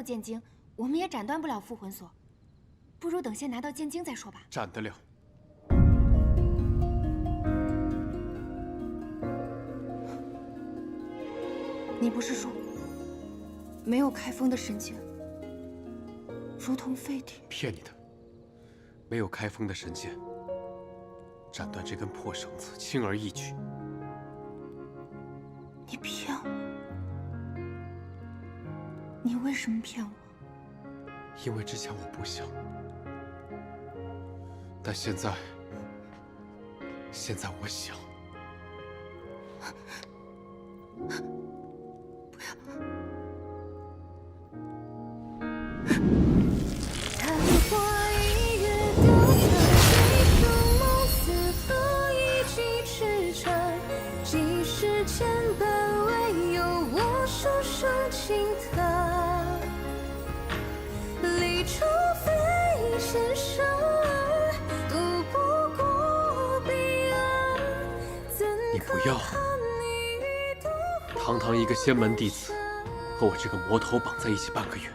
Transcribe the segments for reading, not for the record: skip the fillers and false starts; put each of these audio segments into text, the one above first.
有剑经，我们也斩断不了复魂锁。不如等先拿到剑经再说吧。斩得了。你不是说没有开封的神剑，如同废铁？骗你的，没有开封的神剑，斩断这根破绳子轻而易举。你骗我！你为什么骗我？因为之前我不想，但现在我想。昙花一跃，丢藏几种梦似何以几尺长？几世千般唯有我手上轻踏。离愁非千山，渡不过彼岸。你不要！堂堂一个仙门弟子，和我这个魔头绑在一起半个月，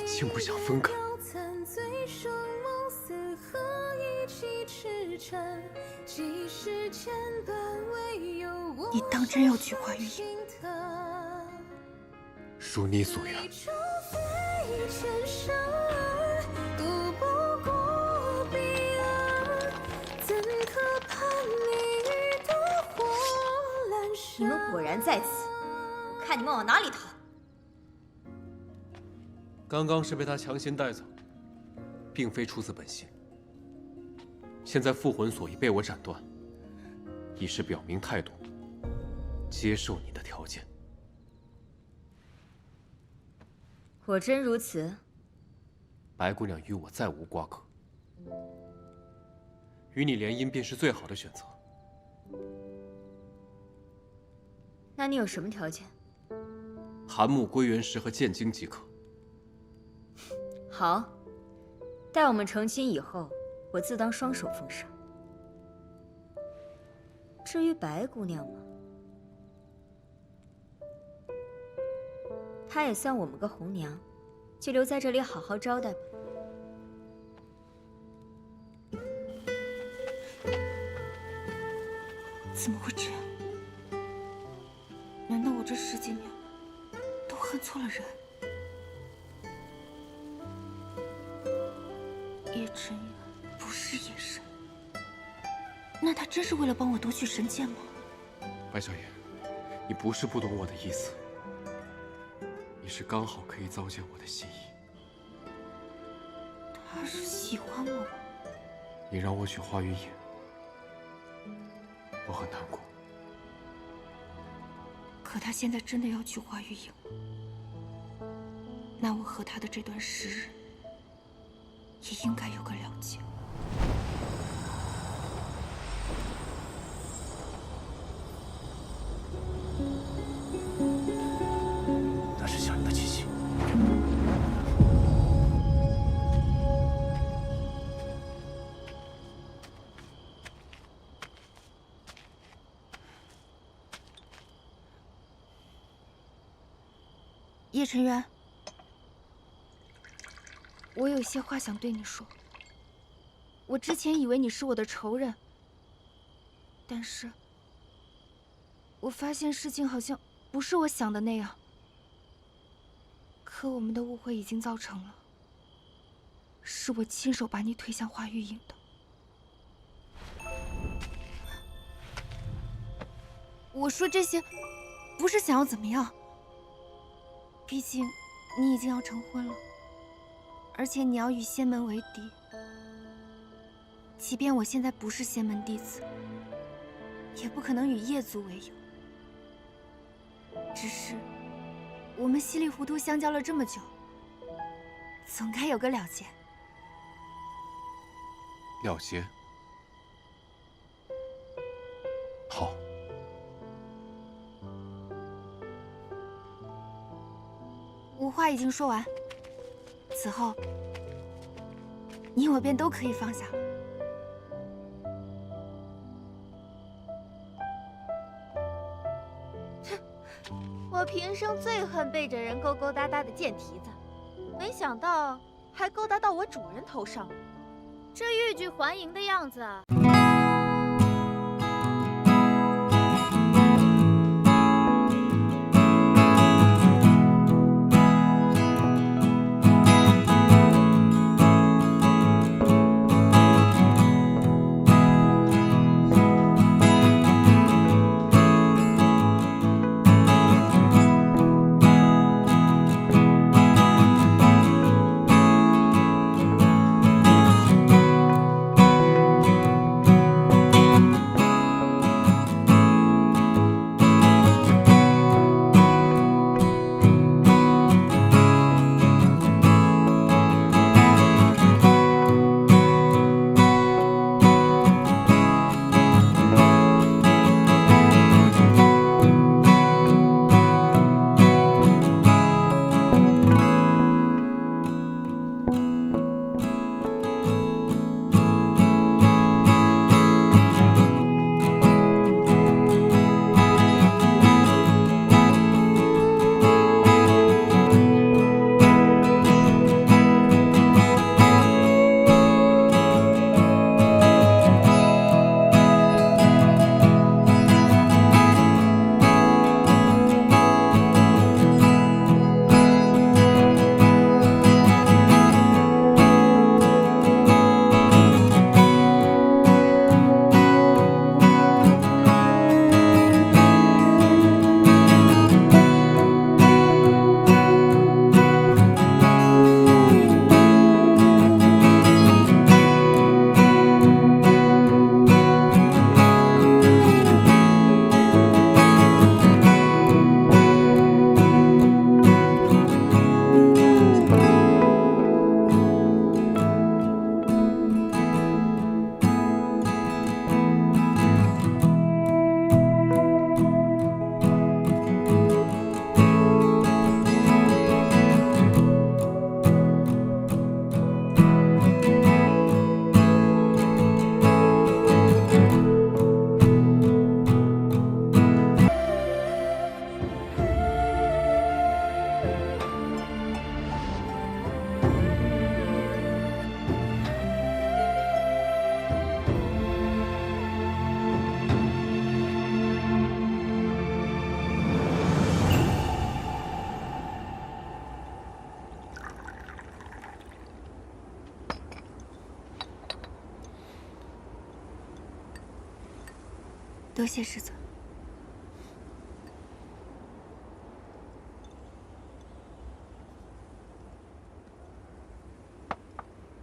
竟不想分开。你当真要去华玉营？如你所愿。你们果然在此，我看你们往哪里逃！刚刚是被他强行带走，并非出自本心。现在复魂锁已被我斩断，已是表明态度，接受你的条件。果真如此？白姑娘与我再无瓜葛，与你联姻便是最好的选择。那你有什么条件？寒木归元石和剑经即可。好，待我们成亲以后，我自当双手奉上。至于白姑娘嘛，她也算我们个红娘，就留在这里好好招待吧。怎么会这样？难道我这10几年都恨错了人？叶晨远不是野神，那他真是为了帮我夺取神剑吗？白小野，你不是不懂我的意思，你是刚好可以糟践我的心意。他是喜欢我吗？你让我去花云野，我很难过。可他现在真的要去花玉营，那我和他的这段时日也应该有个了结。那是小人的气息。叶晨渊，我有些话想对你说。我之前以为你是我的仇人，但是我发现事情好像不是我想的那样。可我们的误会已经造成了，是我亲手把你推向花玉营的。我说这些，不是想要怎么样。毕竟，你已经要成婚了，而且你要与仙门为敌。即便我现在不是仙门弟子，也不可能与叶族为友。只是，我们稀里糊涂相交了这么久，总该有个了结。了结。好。我话已经说完，此后你我便都可以放下了。我平生最恨背着人勾勾搭搭的贱蹄子，没想到还勾搭到我主人头上了，这欲拒还迎的样子啊！多谢师尊。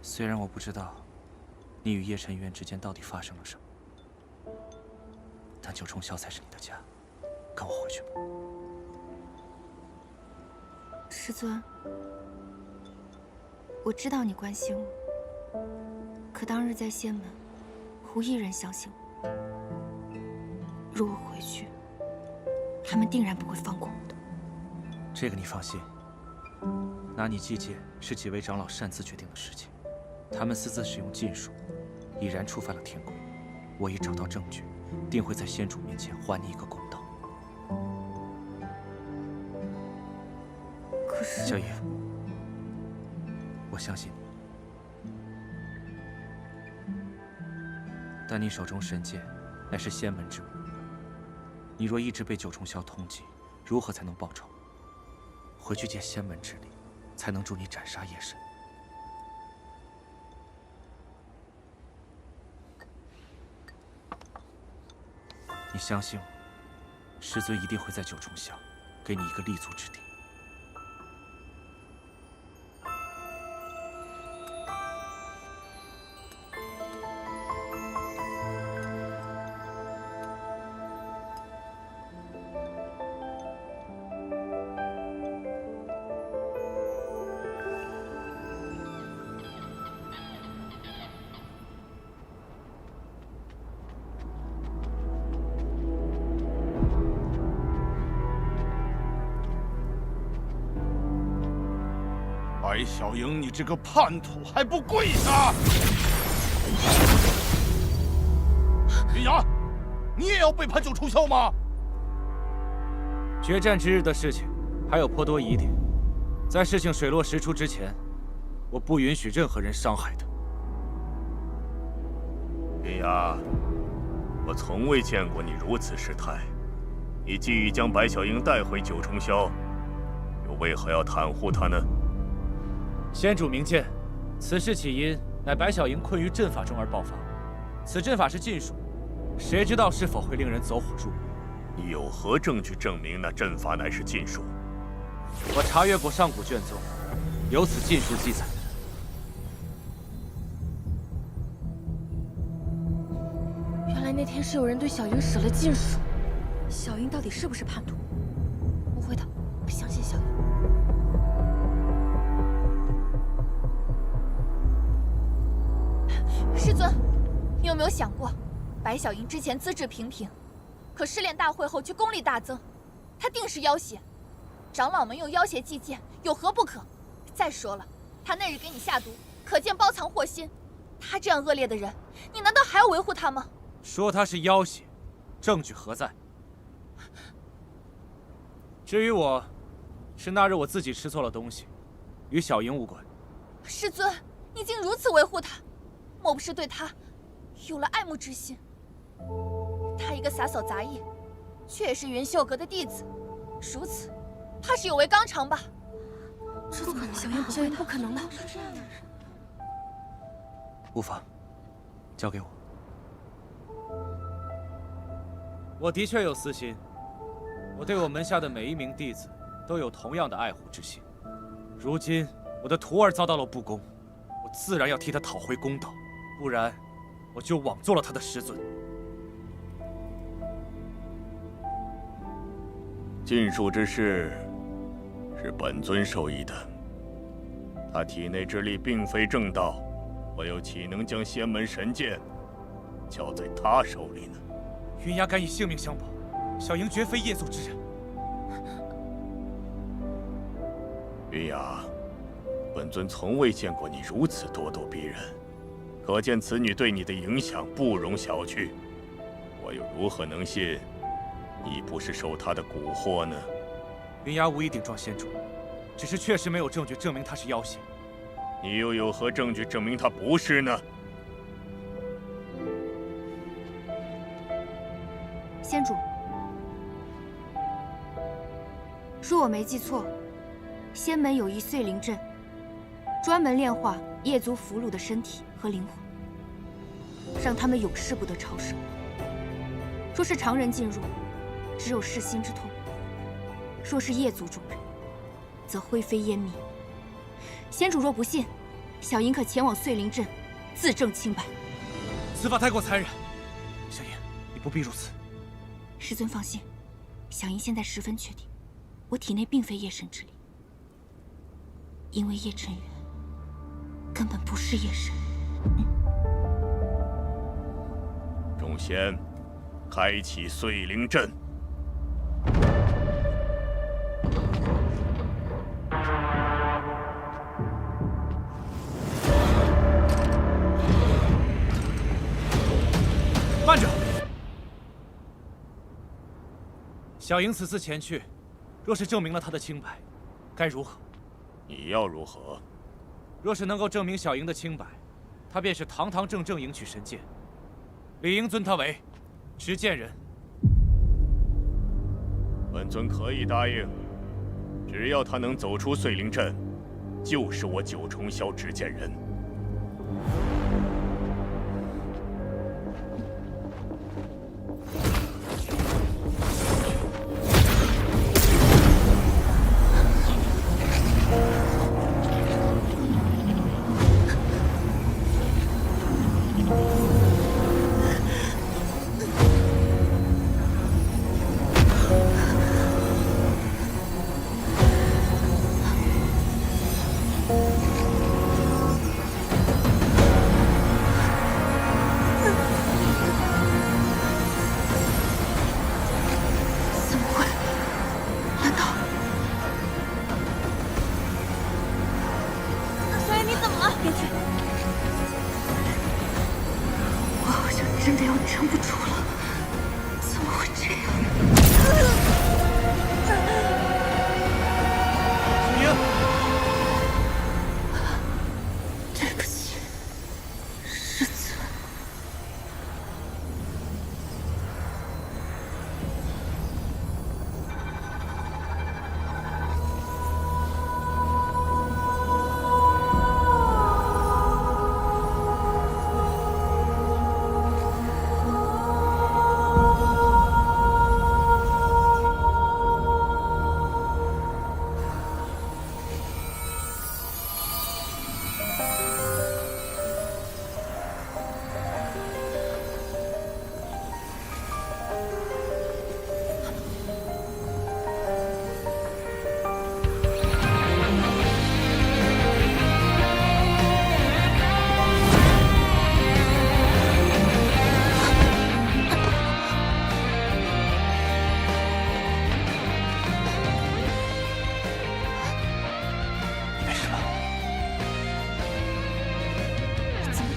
虽然我不知道你与叶晨渊之间到底发生了什么，但九重霄才是你的家，跟我回去吧。师尊，我知道你关心我，可当日在仙门，无一人相信我。若我回去，他们定然不会放过我的。这个你放心，拿你祭剑是几位长老擅自决定的事情，他们私自使用禁术，已然触犯了天规。我已找到证据，定会在仙主面前还你一个公道。可是，小叶，我相信你，但你手中神剑乃是仙门之物，你若一直被九重霄通缉，如何才能报仇？回去借仙门之力，才能助你斩杀叶神。你相信我，师尊一定会在九重霄给你一个立足之地。白小莹，你这个叛徒，还不跪下！云阳，你也要背叛九重霄吗？决战之日的事情还有颇多疑点，在事情水落石出之前，我不允许任何人伤害他。云雅，我从未见过你如此失态。你既已将白小樱带回九重霄，又为何要袒护她呢？先主明鉴，此事起因乃白小樱困于阵法中而爆发。此阵法是禁术，谁知道是否会令人走火入魔？你有何证据证明那阵法乃是禁术？我查阅过上古卷宗，有此禁术记载。原来那天是有人对小樱使了禁术。小樱到底是不是叛徒？不会的，我相信小樱。师尊，你有没有想过，白小樱之前资质平平，可试炼大会后却功力大增，她定是妖邪。长老们用妖邪祭剑，有何不可？再说了，她那日给你下毒，可见包藏祸心。她这样恶劣的人，你难道还要维护她吗？说她是妖邪，证据何在？至于我，是那日我自己吃错了东西，与小樱无关。师尊，你竟如此维护她，莫不是对她有了爱慕之心？她一个洒扫杂役，却也是云秀阁的弟子，如此，怕是有违纲常吧？这不可能，小樱不可能的。无妨，交给我。我的确有私心。我对我门下的每一名弟子都有同样的爱护之心。如今我的徒儿遭到了不公，我自然要替他讨回公道，不然我就枉做了他的师尊。禁术之事是本尊授意的，他体内之力并非正道，我又岂能将仙门神剑交在他手里呢？云崖敢以性命相保，小樱绝非夜族之人。云雅，本尊从未见过你如此咄咄逼人，可见此女对你的影响不容小觑。我又如何能信你不是受她的蛊惑呢？云崖无意顶撞仙主，只是确实没有证据证明她是妖邪。你又有何证据证明她不是呢？仙主，若我没记错，仙门有一碎灵阵，专门炼化夜族俘虏的身体和灵魂，让他们永世不得超生。若是常人进入，只有噬心之痛；若是夜族中人，则灰飞烟灭。仙主若不信，小樱可前往碎灵阵，自证清白。此法太过残忍，小樱，你不必如此。师尊放心，小樱现在十分确定，我体内并非夜神之力，因为叶辰元根本不是夜神。众仙，开启碎灵阵。慢着！小樱此次前去，若是证明了她的清白，该如何？你要如何？若是能够证明小樱的清白，她便是堂堂正正迎娶神剑，理应尊她为执剑人。本尊可以答应，只要她能走出碎灵阵，就是我九重霄执剑人。真的要撑不住了，怎么会这样？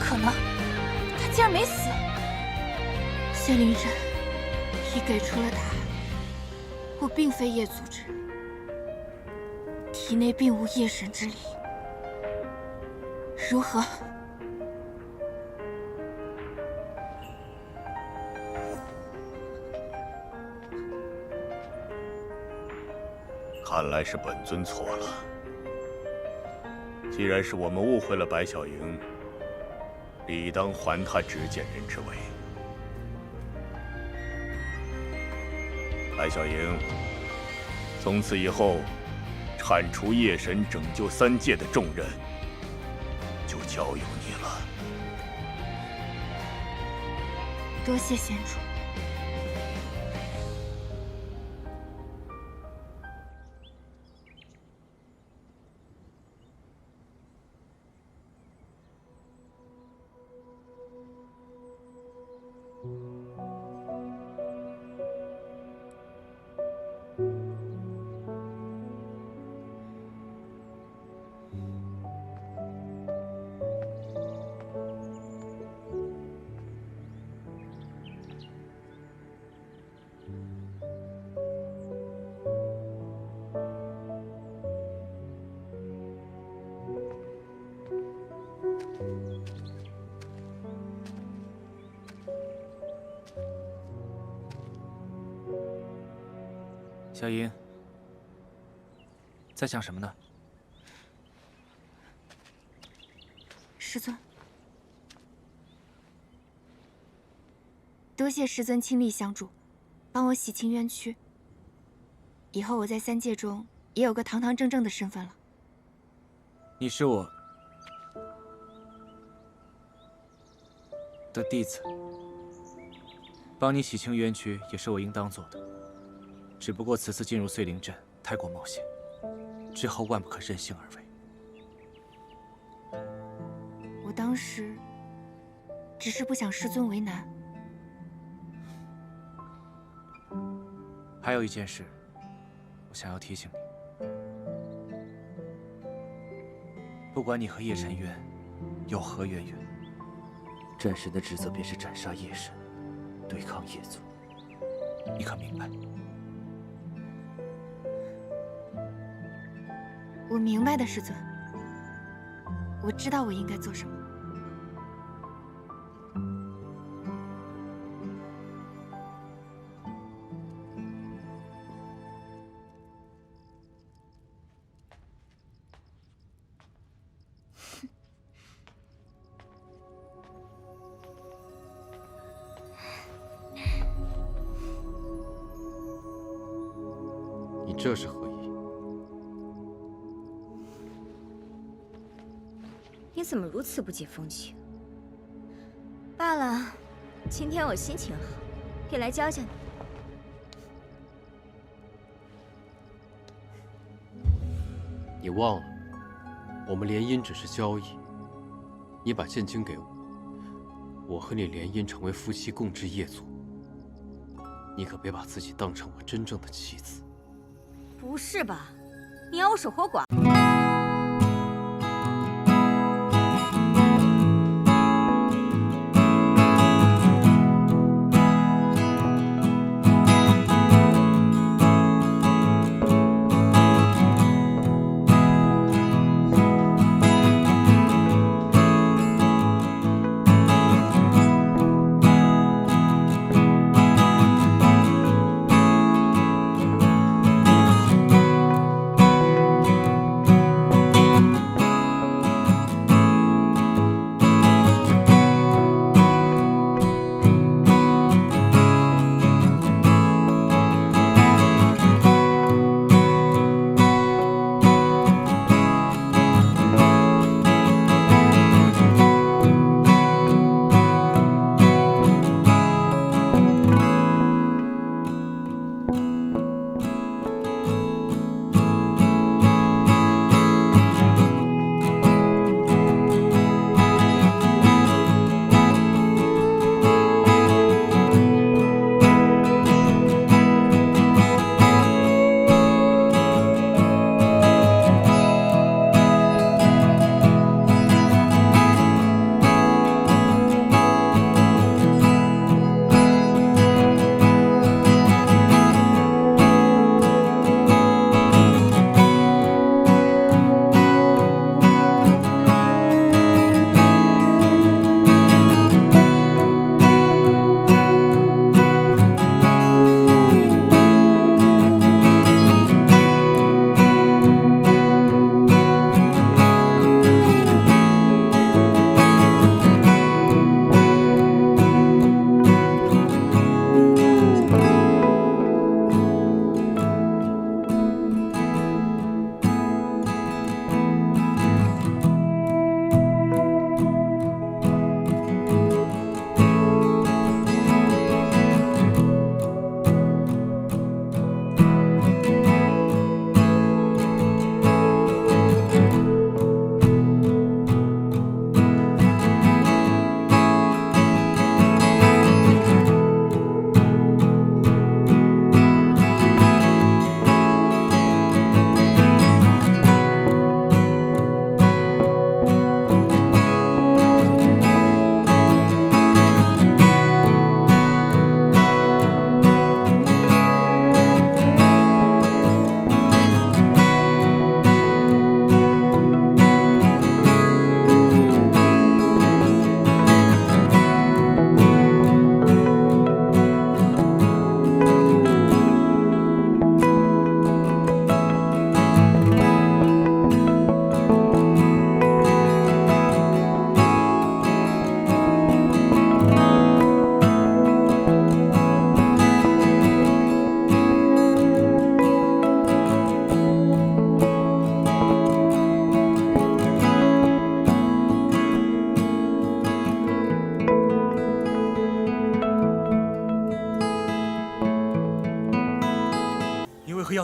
可能，他竟然没死。仙灵阵已给出了答案，我并非夜族之人，体内并无夜神之力。如何？看来是本尊错了。既然是我们误会了白小莹，理当还她执剑人之位。白小莹，从此以后，铲除夜神、拯救三界的重任，就交由你了。多谢仙主。小莹，在想什么呢？师尊，多谢师尊亲力相助，帮我洗清冤屈。以后我在三界中也有个堂堂正正的身份了。你是我的弟子，帮你洗清冤屈也是我应当做的。只不过此次进入碎灵阵太过冒险，之后万不可任性而为。我当时只是不想师尊为难。还有一件事，我想要提醒你：不管你和叶辰渊有何渊源，战神的职责便是斩杀叶神，对抗叶族。你可明白？我明白的，师尊。我知道我应该做什么。你这是何意？你怎么如此不解风情？罢了，今天我心情好，可以来教教你。你忘了，我们联姻只是交易。你把剑经给我，我和你联姻成为夫妻，共治业族。你可别把自己当成我真正的妻子。不是吧？你要我守活寡？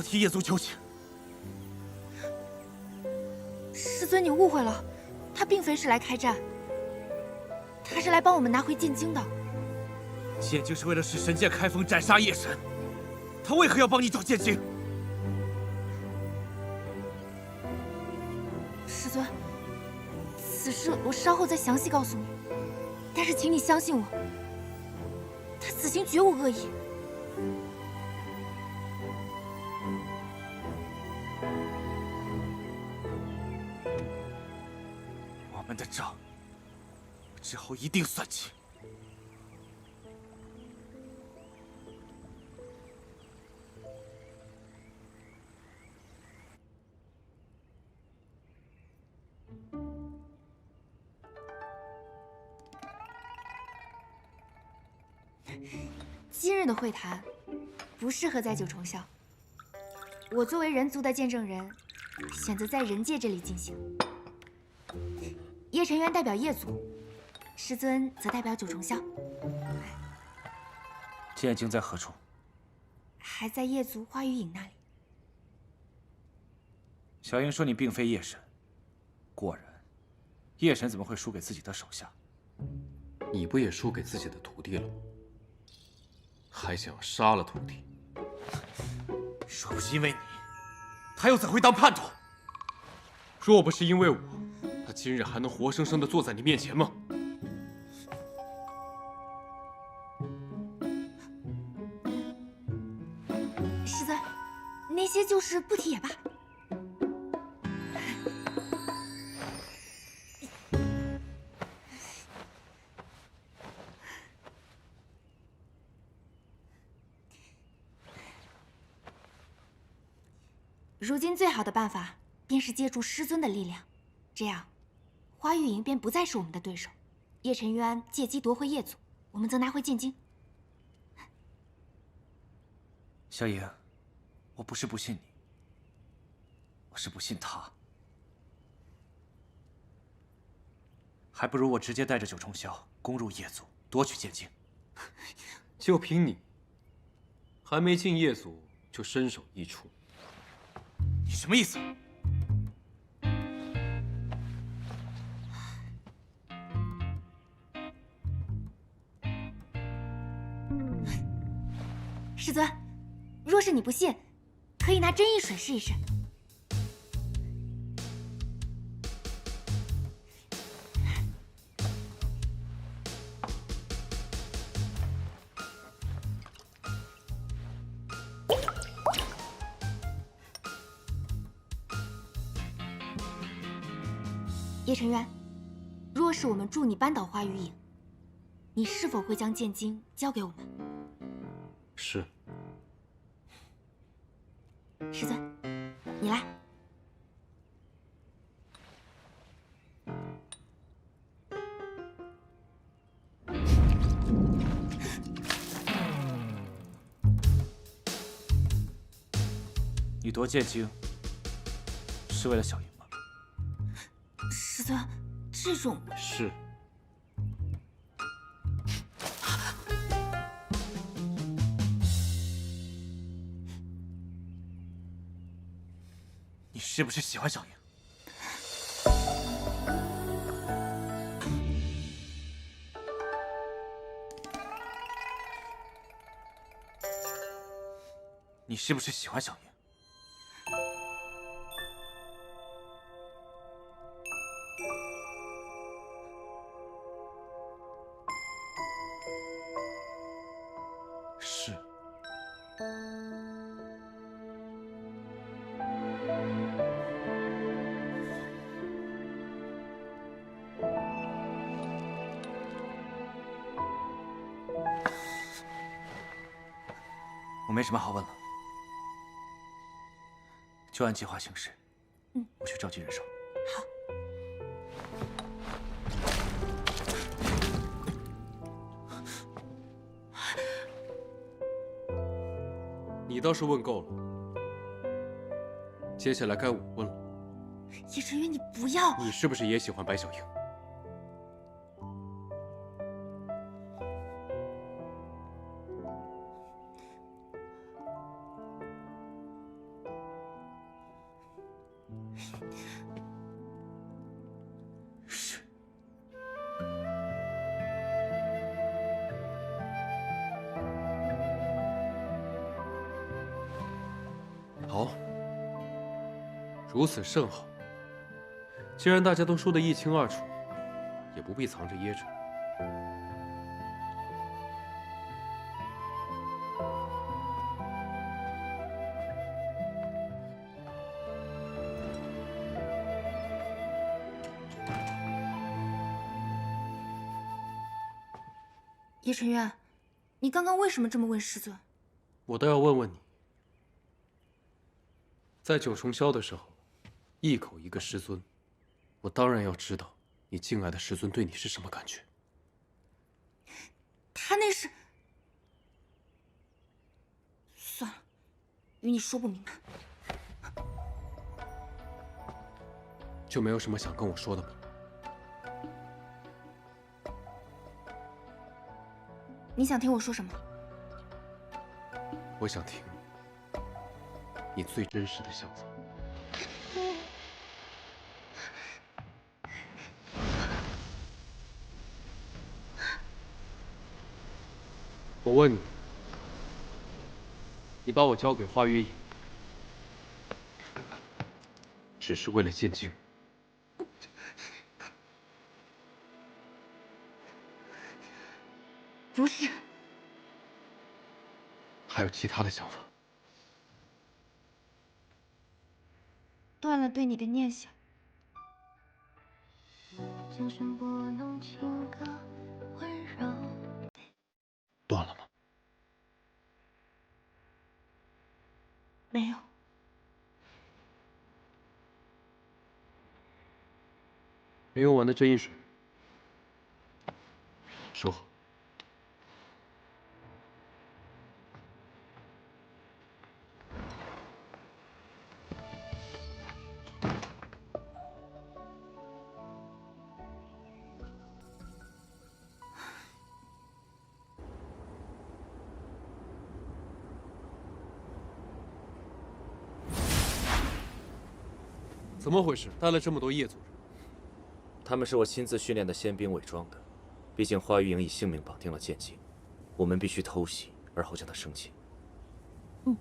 要替叶族求情。师尊，你误会了，他并非是来开战，他是来帮我们拿回剑经的。剑经是为了使神剑开封，斩杀叶神，他为何要帮你找剑经？师尊，此事我稍后再详细告诉你。但是请你相信我，他此行绝无恶意。我们的账之后一定算清。今日的会谈不适合在九重霄，我作为人族的见证人，选择在人界这里进行。叶晨渊代表叶族，师尊则代表九重霄。剑经在何处？还在叶族花雨影那里。小英说你并非叶神，果然，叶神怎么会输给自己的手下？你不也输给自己的徒弟了吗？还想要杀了徒弟？若不是因为你，他又怎会当叛徒？若不是因为我，他今日还能活生生的坐在你面前吗？师尊，那些旧事不提也罢。如今最好的办法便是借助师尊的力量，这样，花玉莹便不再是我们的对手。叶晨渊借机夺回叶族，我们则拿回剑经。小莹，我不是不信你，我是不信他。还不如我直接带着九重霄攻入叶族，夺取剑经。就凭你，还没进叶族就身首异处。你什么意思？师尊，若是你不信，可以拿真意水试一试。叶晨渊，若是我们助你扳倒花雨影，你是否会将剑经交给我们？是。师尊，你来。你夺剑经是为了小莹吗？师尊，这种是。你是不是喜欢小莹？你是不是喜欢小莹？是。我没什么好问了，就按计划行事。我去召集人手。好。你倒是问够了，接下来该我问了。叶晨渊，你不要！你是不是也喜欢白小莹？如此甚好。既然大家都说得一清二楚，也不必藏着掖着。叶晨渊，你刚刚为什么这么问师尊？我倒要问问你，在九重霄的时候，一口一个师尊，我当然要知道你敬爱的师尊对你是什么感觉。他那是……算了，与你说不明白。就没有什么想跟我说的吗？你想听我说什么？我想听你最真实的想法。我问你，你把我交给花月影，只是为了见镜？不是，还有其他的想法？断了对你的念想。断了吗？没有。没用完的真意水，说好。怎么回事？带了这么多夜族人？他们是我亲自训练的仙兵伪装的，毕竟花玉营以性命绑定了剑姬，我们必须偷袭，而后将他生擒。哼，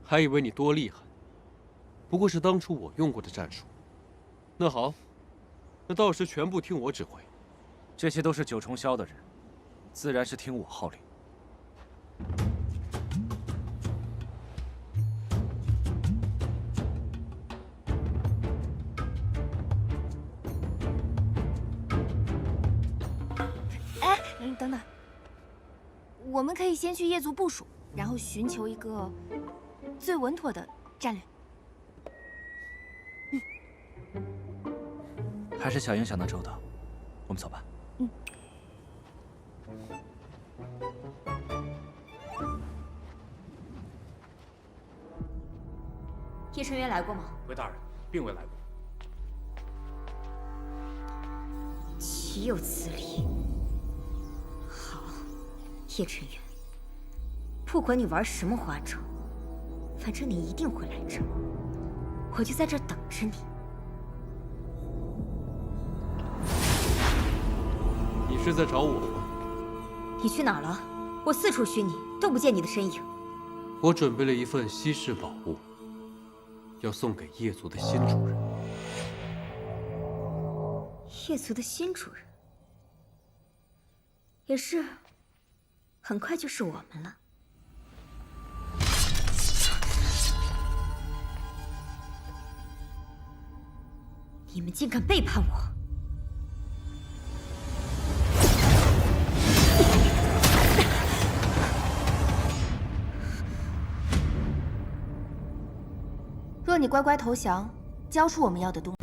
还以为你多厉害，不过是当初我用过的战术。那好，那到时全部听我指挥。这些都是九重霄的人，自然是听我号令。等等，我们可以先去夜族部署，然后寻求一个最稳妥的战略。还是小鹰想的周到，我们走吧。叶晨渊来过吗？回大人，并未来过。岂有此理！好，叶晨渊，不管你玩什么花招，反正你一定会来这儿，我就在这儿等着你。你是在找我吗？你去哪儿了？我四处寻你，都不见你的身影。我准备了一份稀世宝物，要送给夜族的新主人。夜族的新主人，也是，很快就是我们了。你们竟敢背叛我！若你乖乖投降，交出我们要的东西。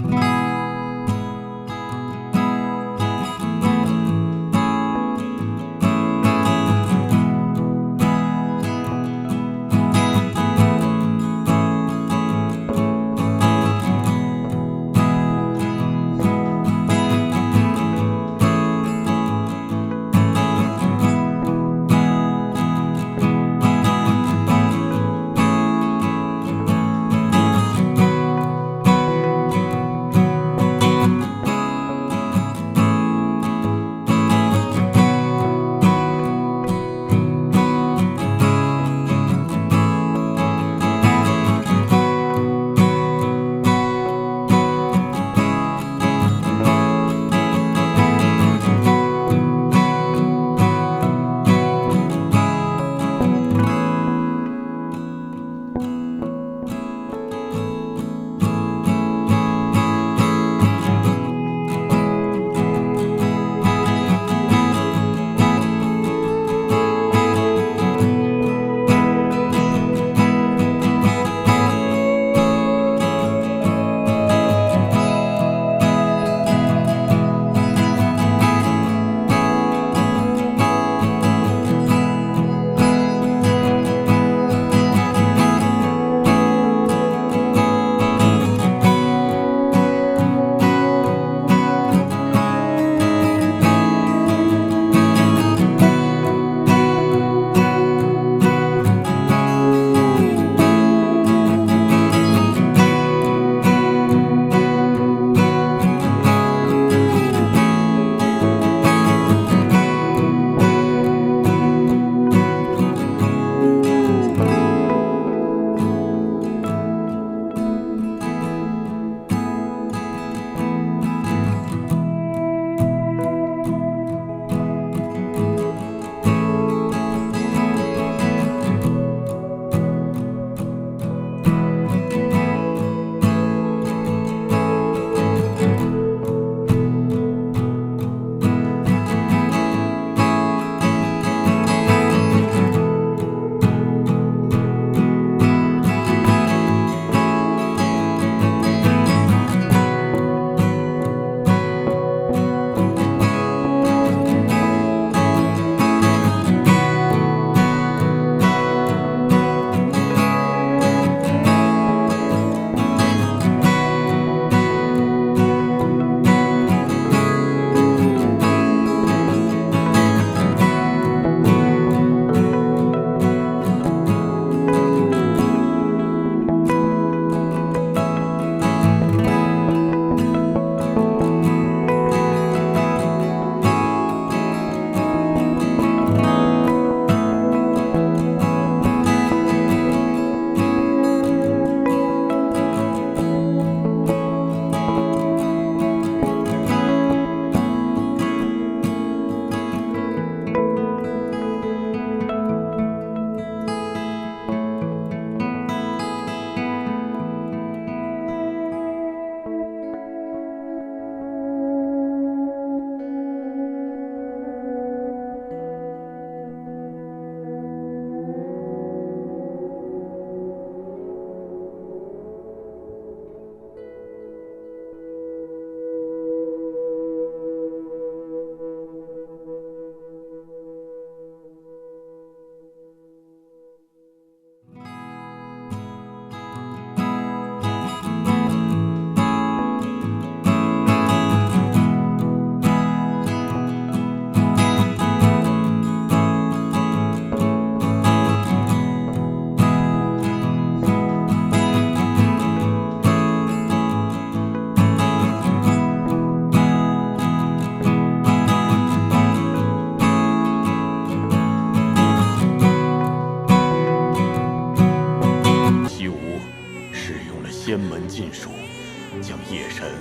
将夜神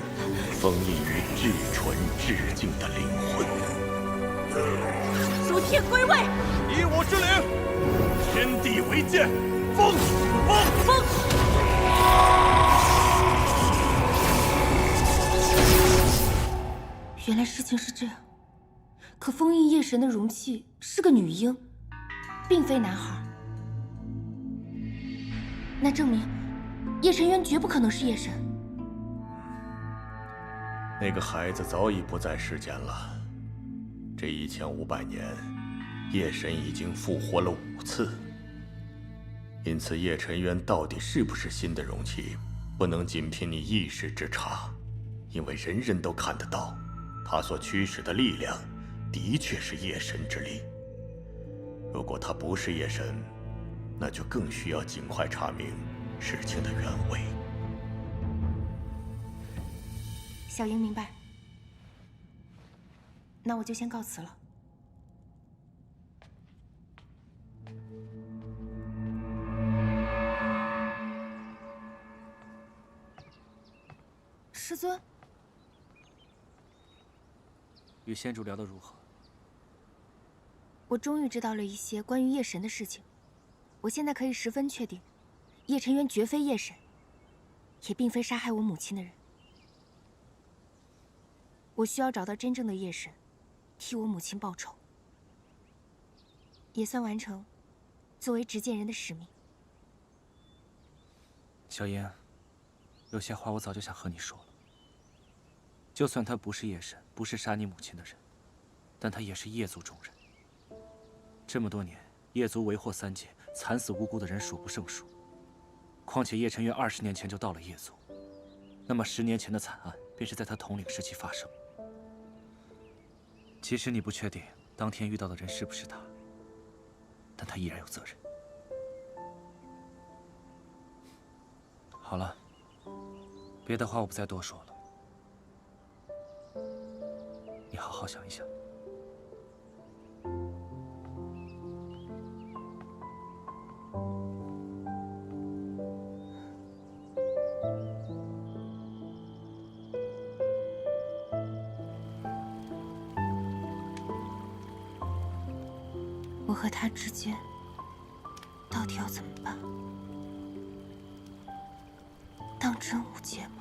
封印于至纯至净的灵魂。诸天归位，以我之灵，天地为鉴，封！原来事情是这样，可封印夜神的容器是个女婴，并非男孩。那证明叶晨渊绝不可能是夜神。那个孩子早已不在世间了。这1500年，夜神已经复活了5次。因此，叶晨渊到底是不是新的容器，不能仅凭你一时之差，因为人人都看得到，他所驱使的力量的确是夜神之力。如果他不是夜神，那就更需要尽快查明事情的原委。小莹明白，那我就先告辞了。师尊，与仙主聊得如何？我终于知道了一些关于夜神的事情。我现在可以十分确定，叶晨渊绝非夜神，也并非杀害我母亲的人。我需要找到真正的夜神，替我母亲报仇，也算完成作为执剑人的使命。小英，有些话我早就想和你说了。就算他不是夜神，不是杀你母亲的人，但他也是夜族中人。这么多年，夜族为祸三界，惨死无辜的人数不胜数。况且叶晨渊20年前就到了夜族，那么10年前的惨案便是在他统领时期发生。即使你不确定当天遇到的人是不是他，但他依然有责任。好了，别的话我不再多说了。你好好想一想。我和他之间到底要怎么办？当真无解吗？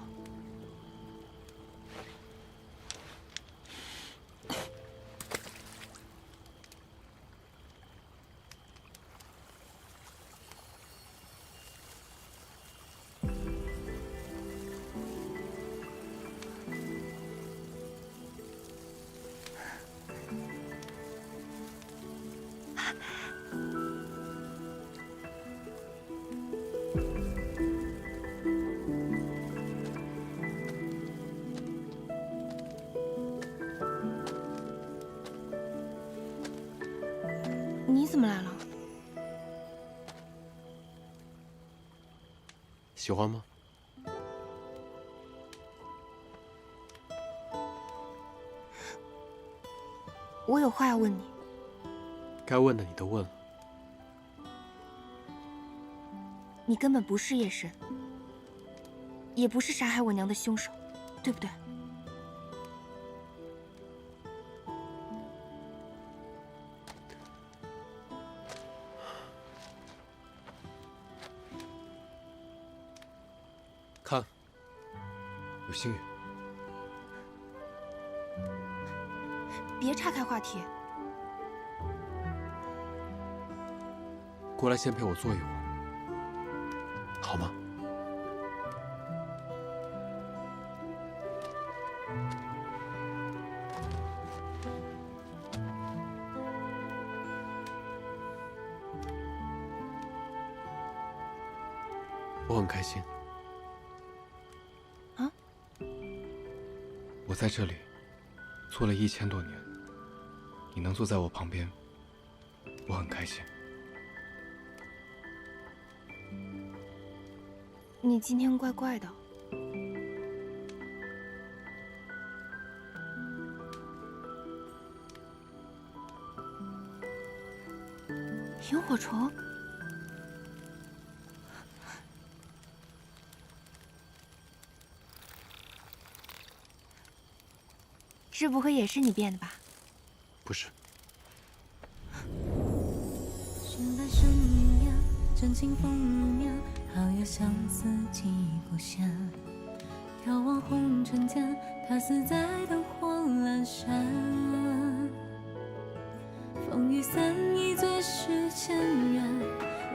你怎么来了？喜欢吗？我有话要问你。该问的你都问了。你根本不是夜神，也不是杀害我娘的凶手，对不对？看，有幸运。别岔开话题。过来，先陪我坐一会儿，好吗？我很开心。啊？我在这里做了1000多年，你能坐在我旁边，我很开心。你今天怪怪的。萤火虫？这不会也是你变的吧？不是。寻来生涯，真情风描，好友相思寄故乡。遥望红尘间，他似在灯火阑珊。风雨散，一醉世间缘。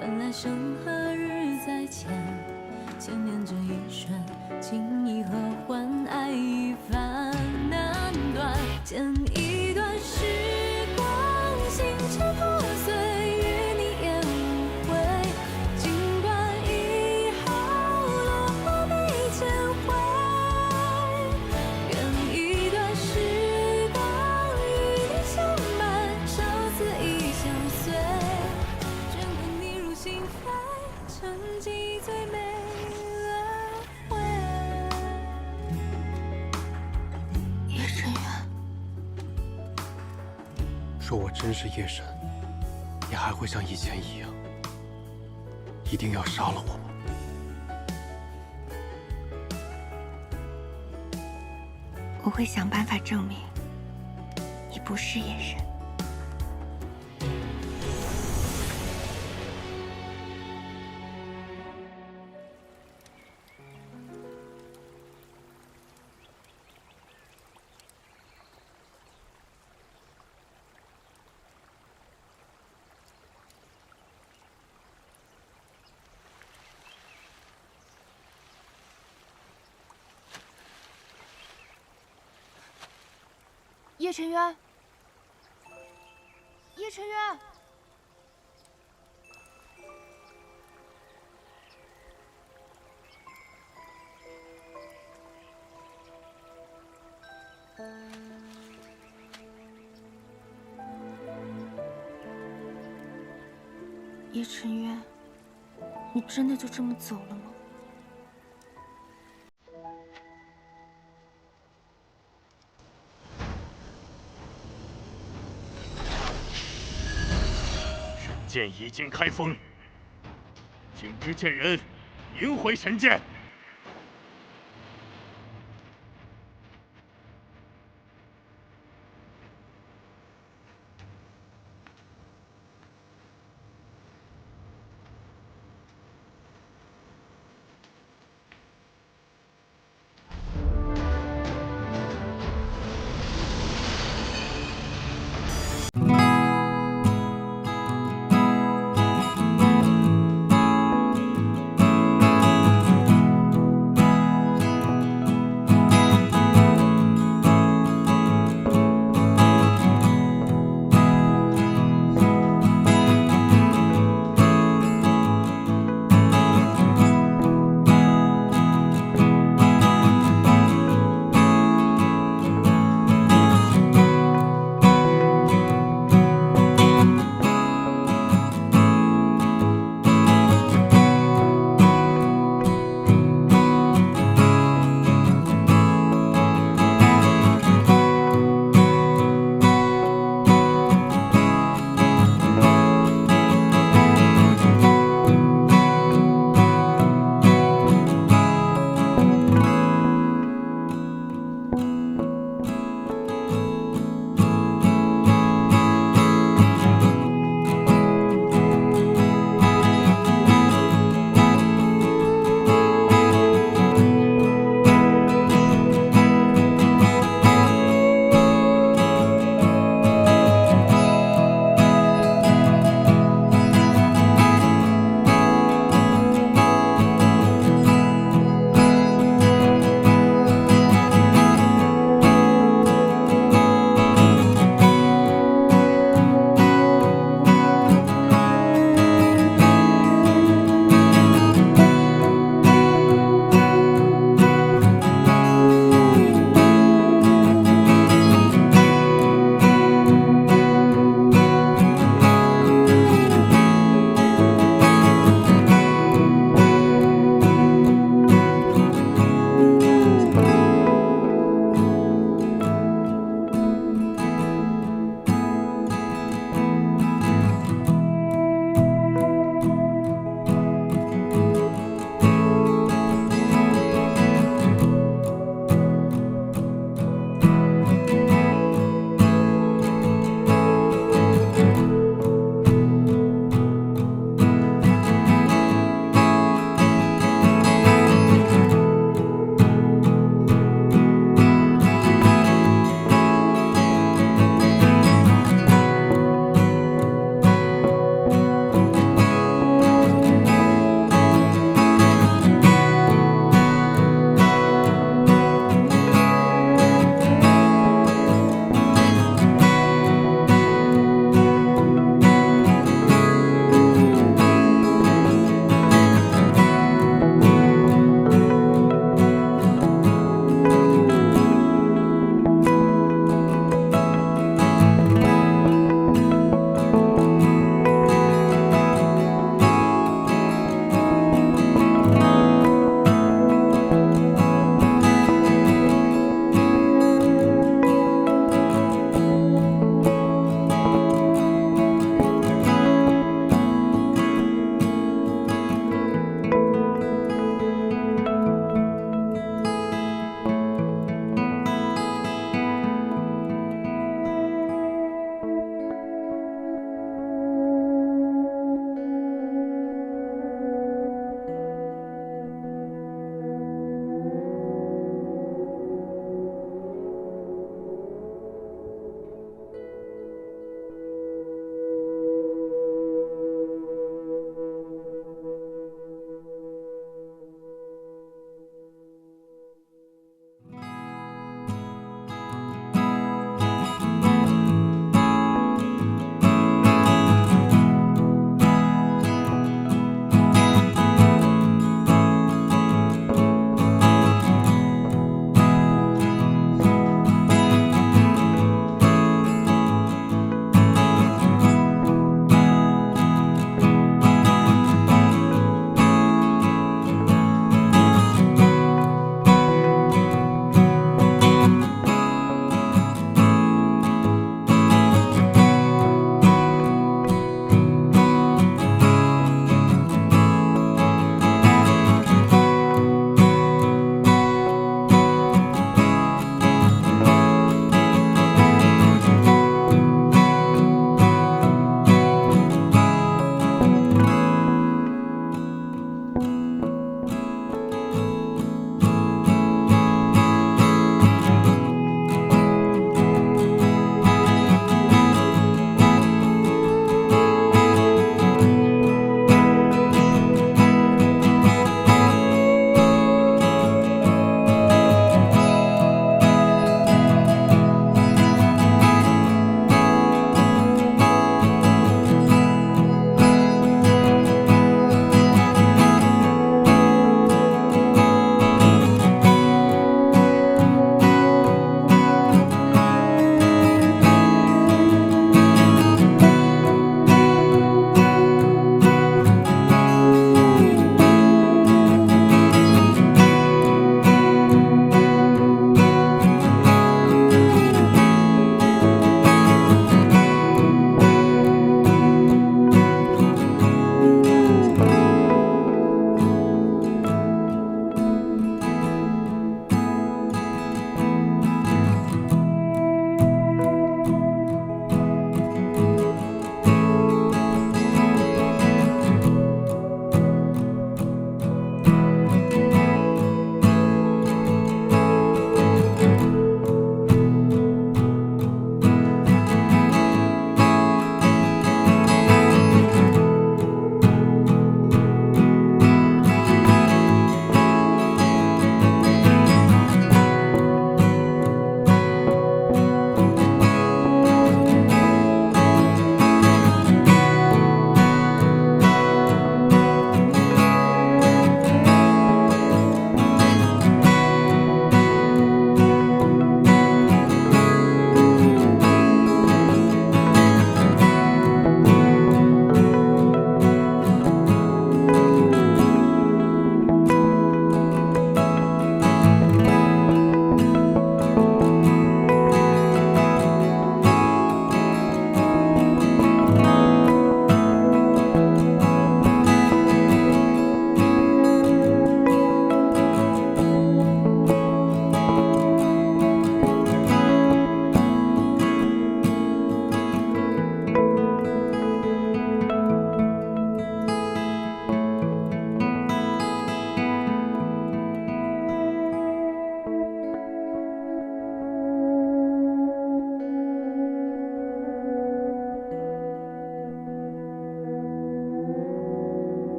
问来生何日再见？千年这一瞬，情意何欢？爱一番难断。剪一段时光，心潮破碎，与你言无悔。尽管以后落花没千回，愿一段时光与你相伴，生死亦相随。眷恨你入心扉，沉寂最美。若我真是夜神，你还会像以前一样，一定要杀了我吗？我会想办法证明你不是夜神。叶晨渊，叶晨渊，叶晨渊，你真的就这么走了吗？剑已经开封，请知剑人迎回神剑。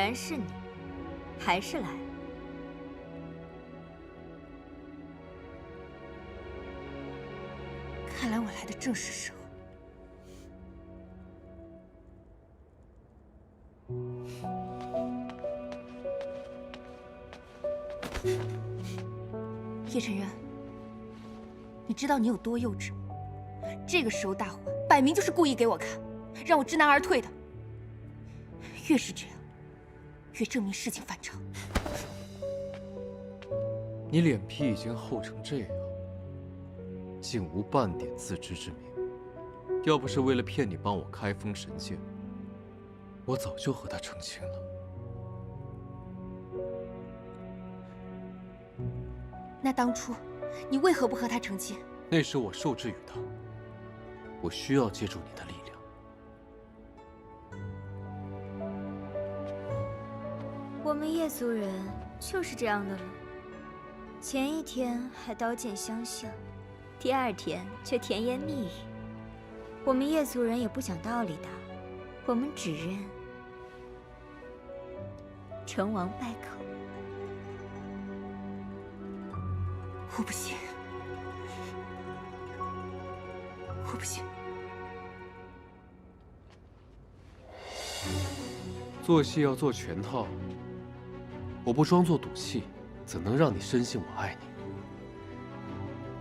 然是你，还是来了。看来我来的正是时候。叶晨渊，你知道你有多幼稚吗？这个时候大婚，摆明就是故意给我看，让我知难而退的。越是这样，越证明事情反常。你脸皮已经厚成这样，竟无半点自知之明。要不是为了骗你帮我开封神剑，我早就和他成亲了。那当初你为何不和他成亲？那时我受制于他，我需要借助你的力量。我们叶族人就是这样的了，前一天还刀剑相向，第二天却甜言蜜语。我们叶族人也不讲道理的，我们只认成王败寇。我不信，我不信。做戏要做全套，我不装作赌气，怎能让你深信我爱你？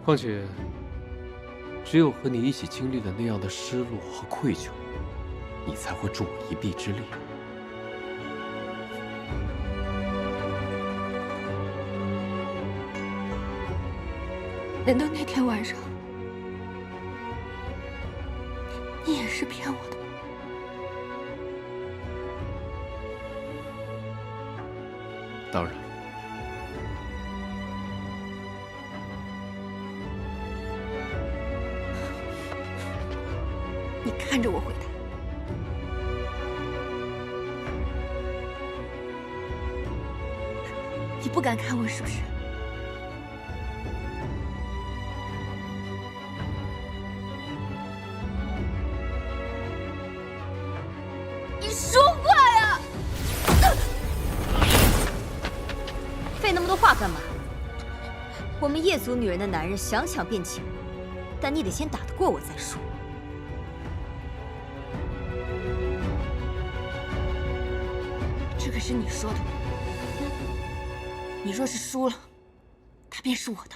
况且，只有和你一起经历了那样的失落和愧疚，你才会助我一臂之力。难道那天晚上，你也是骗我的吗？当然，你看着我回答。你不敢看我是不是？你说话呀！费那么多话干嘛？我们叶族女人的男人想抢便抢，但你得先打得过我再说。这可是你说的。你若是输了，他便是我的。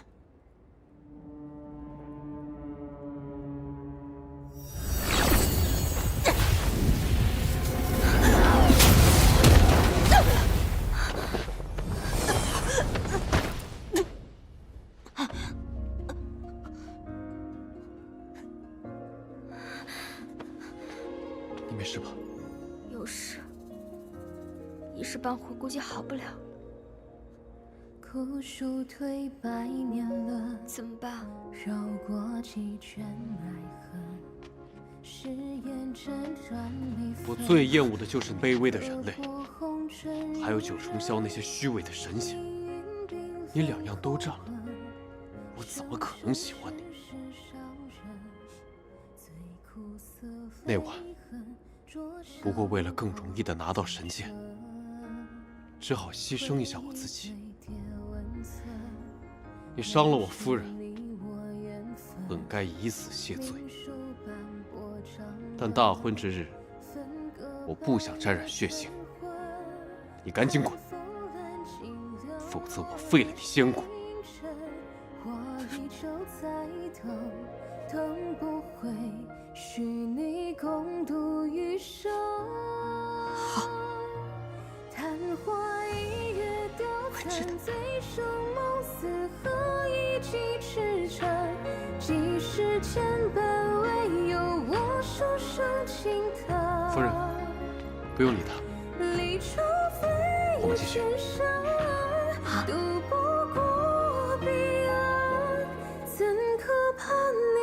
你没事吧？有事，一时半会儿估计好不了。枯树退百年了，怎么办？绕过几圈爱恨，誓言辗转离分。我最厌恶的就是卑微的人类，还有九重霄那些虚伪的神仙。你两样都占了，我怎么可能喜欢你？那晚，不过为了更容易的拿到神剑，只好牺牲一下我自己。你伤了我夫人，本该以死谢罪。但大婚之日，我不想沾染血腥。你赶紧滚，否则我废了你仙骨。许你共度余生。好，昙花一月凋残，醉生梦死，何以几痴缠？几世牵绊，唯有我手上轻弹。夫人，不用理他。我们继续。渡不过彼岸，怎可盼你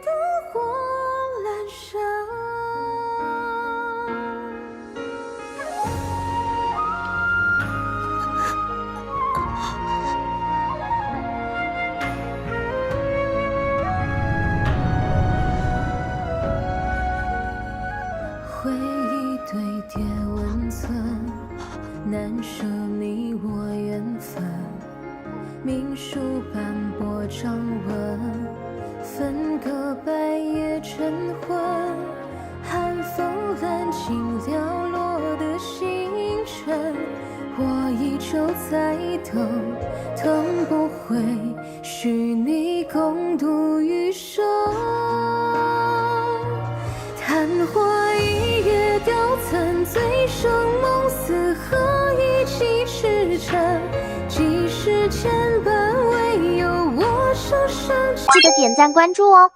的火阑珊？回忆堆叠温存，书斑驳掌纹，分隔白夜晨昏，寒风揽尽寥落的星辰。我依旧在等，等不回许你共度余生。昙花一跃，凋残醉生梦死，何以继赤诚？几世牵绊，唯有我生生。记得点赞关注哦。